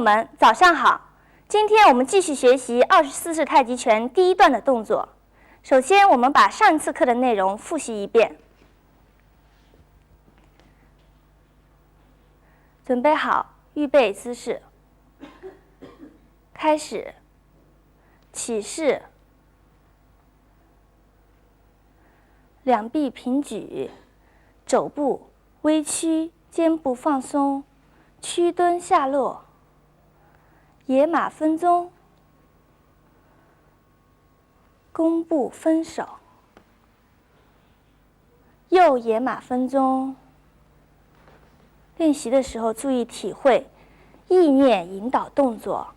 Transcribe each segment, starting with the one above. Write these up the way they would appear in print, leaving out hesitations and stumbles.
们，早上好！今天我们继续学习24式太极拳第一段的动作。首先，我们把上一次课的内容复习一遍。准备好，预备姿势。开始。起势。两臂平举，肘部微屈，肩部放松，屈蹲下落。野马分鬃，弓步分手。右野马分鬃。练习的时候注意体会意念引导动作，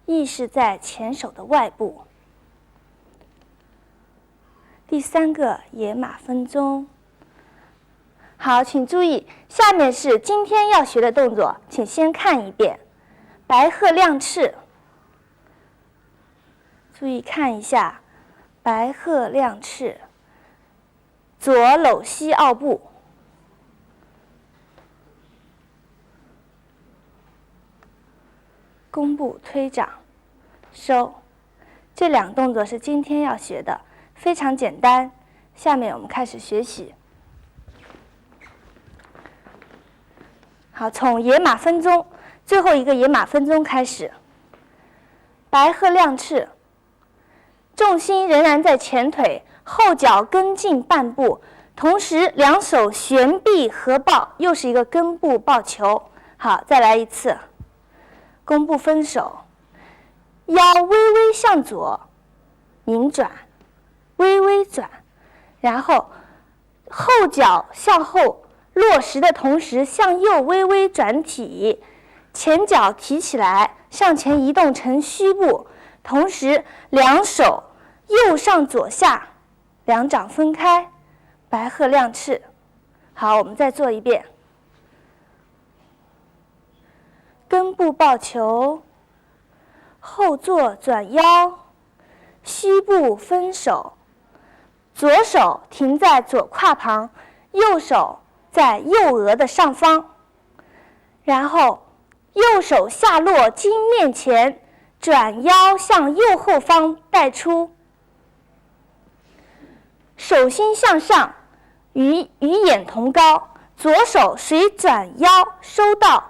意识在前手的外部。第三个野马分鬃。好，请注意，下面是今天要学的动作，请先看一遍。白鹤亮翅，注意看一下，白鹤亮翅。左搂膝奥步，弓步推掌，收。这两个动作是今天要学的，非常简单。下面我们开始学习。好，从野马分鬃。最后一个野马分鬃开始，白鹤亮翅，重心仍然在前腿，后脚跟进半步，同时两手旋臂合抱，又是一个根部抱球。好，再来一次，弓步分手，腰微微向左，拧转，微微转，然后后脚向后落实的同时向右微微转体。前脚提起来，向前移动成虚步，同时两手右上左下，两掌分开，白鹤亮翅。好，我们再做一遍。根部抱球，后坐转腰，虚步分手，左手停在左胯旁，右手在右额的上方，然后右手下落经面前，转腰向右后方带出，手心向上，与眼同高，左手随转腰收到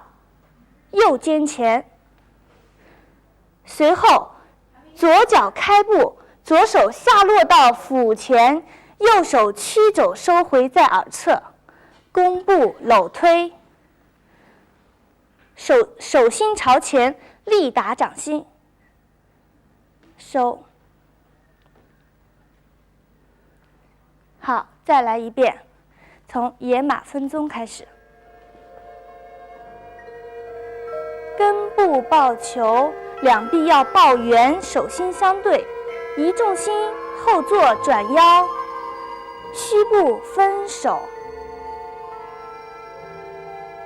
右肩前。随后左脚开步，左手下落到腹前，右手屈肘收回在耳侧，弓步搂推。手心朝前，力打掌心，收。好，再来一遍，从野马分鬃开始。根部抱球，两臂要抱圆，手心相对，移重心，后坐转腰，虚步分手，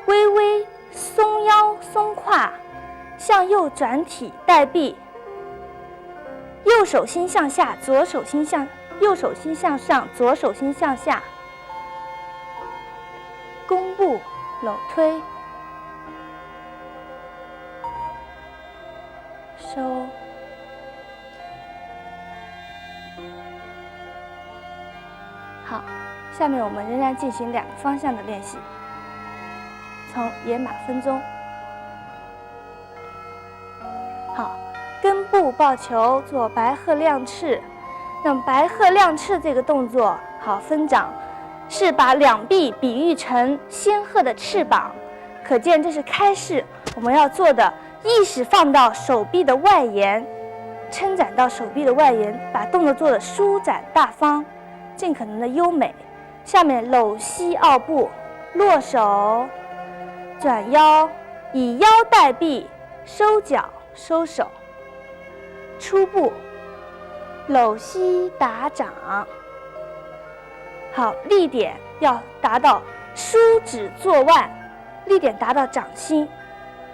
微微松腰松胯，向右转体带臂，右手心向下，右手心向上，左手心向下，弓步搂推，收。好，下面我们仍然进行两个方向的练习。从野马分鬃。好，根部抱球做白鹤亮翅。那么白鹤亮翅这个动作，好，分掌是把两臂比喻成仙鹤的翅膀，可见这是开式我们要做的，意识放到手臂的外沿，撑展到手臂的外沿，把动作做的舒展大方，尽可能的优美。下面搂膝奥步，落手转腰，以腰带臂，收脚收手，出步，搂膝打掌。好，力点要达到舒指坐腕，力点达到掌心，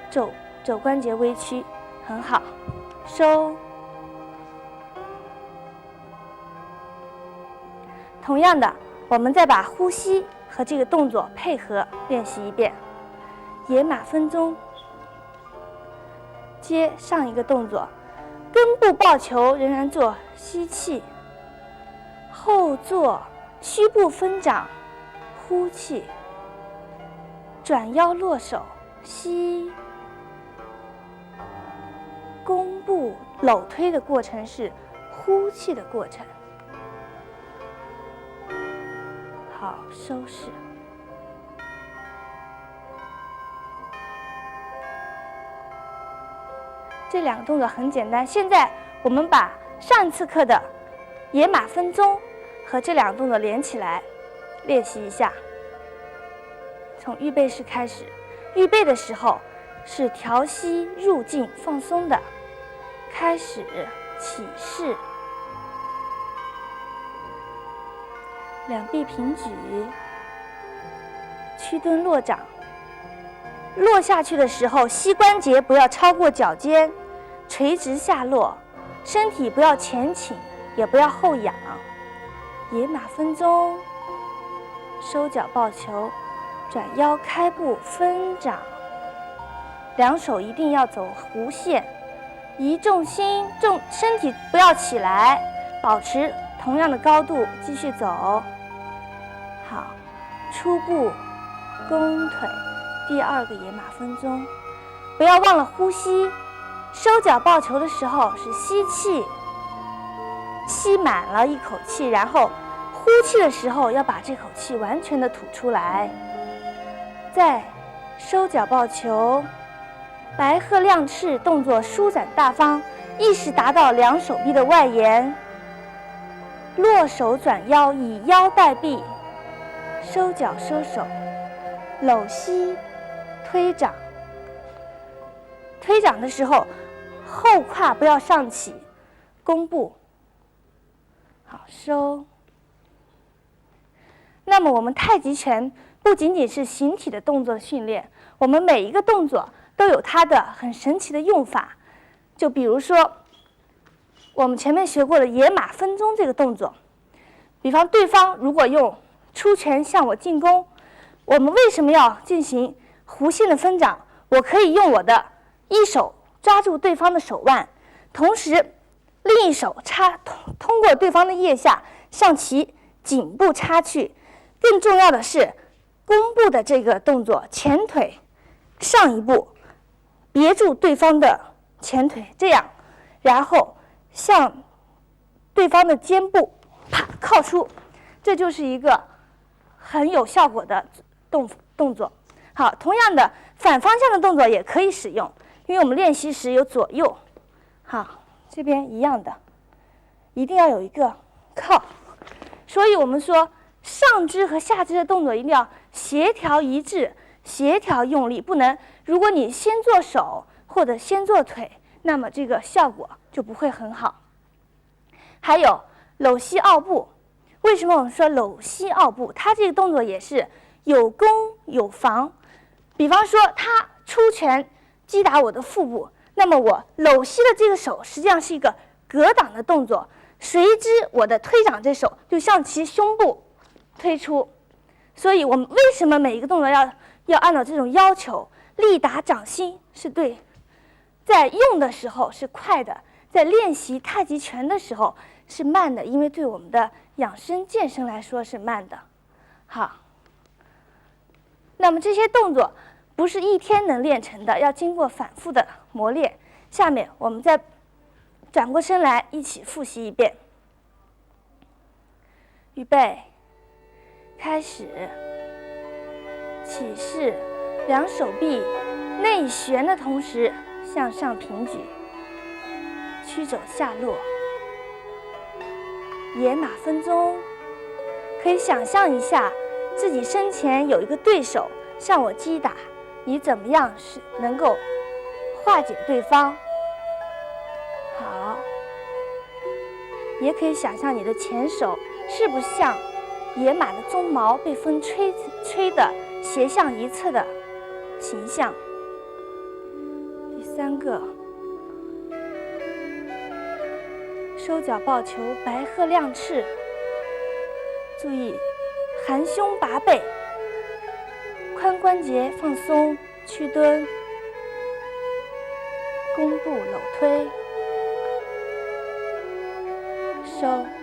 肘关节微屈，很好，收。同样的，我们再把呼吸和这个动作配合练习一遍。野马分鬃，接上一个动作，根部抱球仍然做吸气，后坐虚部分掌，呼气，转腰落手，吸，弓步搂推的过程是呼气的过程。好，收拾。这两个动作很简单。现在我们把上次课的野马分鬃和这两个动作连起来练习一下。从预备式开始，预备的时候是调息入静放松的。开始起势，两臂平举，屈蹲落掌。落下去的时候，膝关节不要超过脚尖，垂直下落，身体不要前倾，也不要后仰。野马分鬃，收脚抱球，转腰开步分掌，两手一定要走弧线，移重心，身体不要起来，保持同样的高度，继续走。好，初步弓腿，第二个野马分鬃，不要忘了呼吸。收脚抱球的时候是吸气，吸满了一口气，然后呼气的时候要把这口气完全的吐出来。再收脚抱球，白鹤亮翅，动作舒展大方，意识达到两手臂的外延。落手转腰，以腰带臂，收脚收手，搂膝推掌。推掌的时候，后胯不要上起，弓步。好，收。那么我们太极拳不仅仅是形体的动作训练，我们每一个动作都有它的很神奇的用法。就比如说我们前面学过的野马分鬃这个动作，比方对方如果用出拳向我进攻，我们为什么要进行弧线的分掌？我可以用我的一手抓住对方的手腕，同时另一手通过对方的腋下向其颈部插去。更重要的是弓步的这个动作，前腿上一步别住对方的前腿，这样然后向对方的肩部啪靠出，这就是一个很有效果的动作。好，同样的反方向的动作也可以使用，因为我们练习时有左右。好，这边一样的，一定要有一个靠。所以我们说上肢和下肢的动作一定要协调一致，协调用力，不能如果你先做手或者先做腿，那么这个效果就不会很好。还有搂膝拗步，为什么我们说搂膝拗步？它这个动作也是有攻有防。比方说他出拳击打我的腹部，那么我搂膝的这个手实际上是一个格挡的动作，随之我的推掌这手就向其胸部推出。所以我们为什么每一个动作要按照这种要求？力达掌心是对，在用的时候是快的，在练习太极拳的时候是慢的，因为对我们的养生健身来说是慢的。好，那么这些动作不是一天能练成的，要经过反复的磨练。下面我们再转过身来一起复习一遍。预备，开始，起势，两手臂内旋的同时向上平举，屈肘下落。野马分鬃，可以想象一下自己身前有一个对手向我击打，你怎么样是能够化解对方？好，也可以想象你的前手是不是像野马的鬃毛被风吹的斜向一侧的形象。第三个，收脚抱球，白鹤亮翅，注意含胸拔背，髋关节放松，屈蹲，弓步搂推，收。